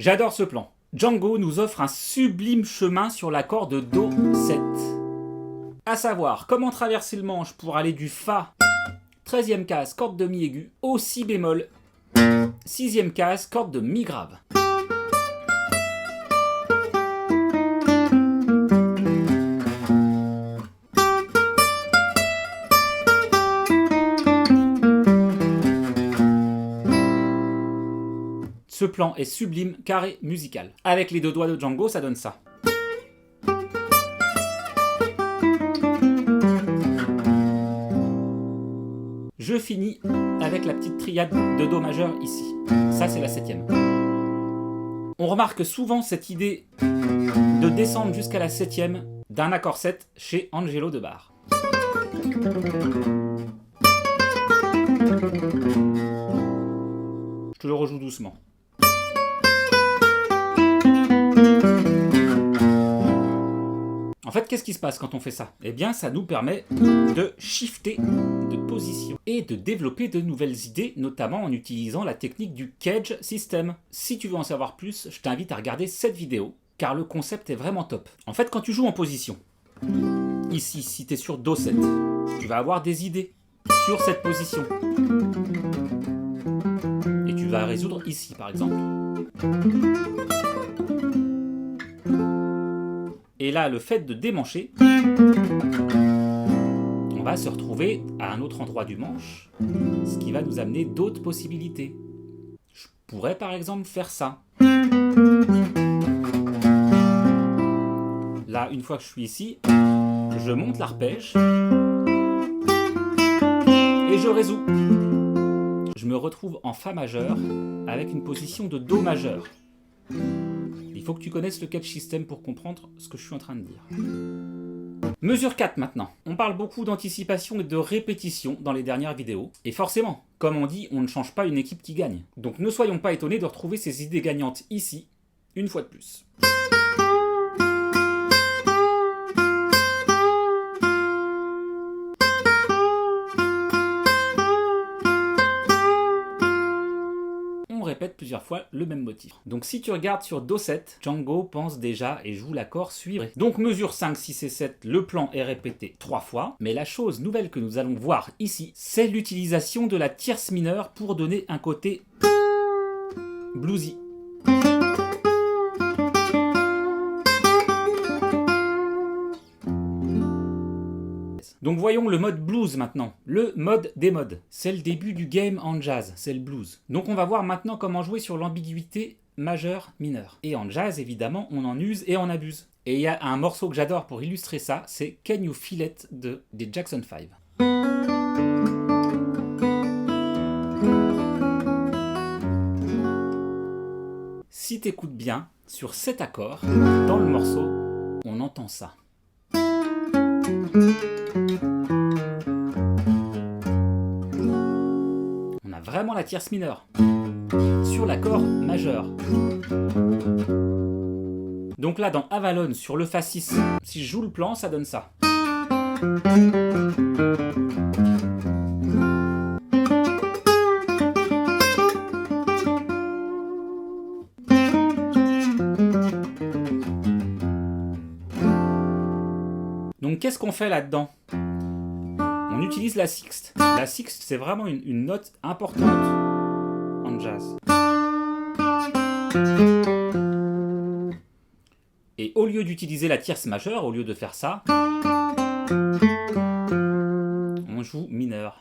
J'adore ce plan. Django nous offre un sublime chemin sur la corde Do 7. À savoir, comment traverser le manche pour aller du Fa, 13e case, corde de Mi aigu, au Si bémol, 6e case, corde de Mi grave. Ce plan est sublime, carré, musical. Avec les deux doigts de Django, ça donne ça. Je finis avec la petite triade de Do majeur ici. Ça, c'est la 7e. On remarque souvent cette idée de descendre jusqu'à la 7e d'un accord 7 chez Angelo de Bar. Je te le rejoue doucement. En fait, qu'est-ce qui se passe quand on fait ça? Eh bien, ça nous permet de shifter de position et de développer de nouvelles idées, notamment en utilisant la technique du Cage System. Si tu veux en savoir plus, je t'invite à regarder cette vidéo, car le concept est vraiment top. En fait, quand tu joues en position, ici, si tu es sur Do 7, tu vas avoir des idées sur cette position. Et tu vas résoudre ici, par exemple. Et là, le fait de démancher, on va se retrouver à un autre endroit du manche, ce qui va nous amener d'autres possibilités. Je pourrais par exemple faire ça. Là, une fois que je suis ici, je monte l'arpège et je résous. Je me retrouve en Fa majeur avec une position de Do majeur. Il faut que tu connaisses le catch system pour comprendre ce que je suis en train de dire. Mesure 4 maintenant. On parle beaucoup d'anticipation et de répétition dans les dernières vidéos. Et forcément, comme on dit, on ne change pas une équipe qui gagne. Donc ne soyons pas étonnés de retrouver ces idées gagnantes ici, une fois de plus. Répète plusieurs fois le même motif. Donc si tu regardes sur Do 7, Django pense déjà et joue l'accord suivant. Donc mesure 5, 6 et 7, le plan est répété 3 fois, mais la chose nouvelle que nous allons voir ici, c'est l'utilisation de la tierce mineure pour donner un côté bluesy. Donc voyons le mode blues maintenant, le mode des modes. C'est le début du game en jazz, c'est le blues. Donc on va voir maintenant comment jouer sur l'ambiguïté majeur-mineur. Et en jazz, évidemment, on en use et on abuse. Et il y a un morceau que j'adore pour illustrer ça, c'est Can You Feel It des Jackson 5. Si t'écoutes bien, sur cet accord, dans le morceau, on entend ça. On a vraiment la tierce mineure sur l'accord majeur. Donc là, dans Avalon, sur le Fa 6, si je joue le plan, ça donne ça. Donc qu'est-ce qu'on fait là-dedans? On utilise la sixte. La sixte, c'est vraiment une note importante en jazz. Et au lieu d'utiliser la tierce majeure, au lieu de faire ça, on joue mineur.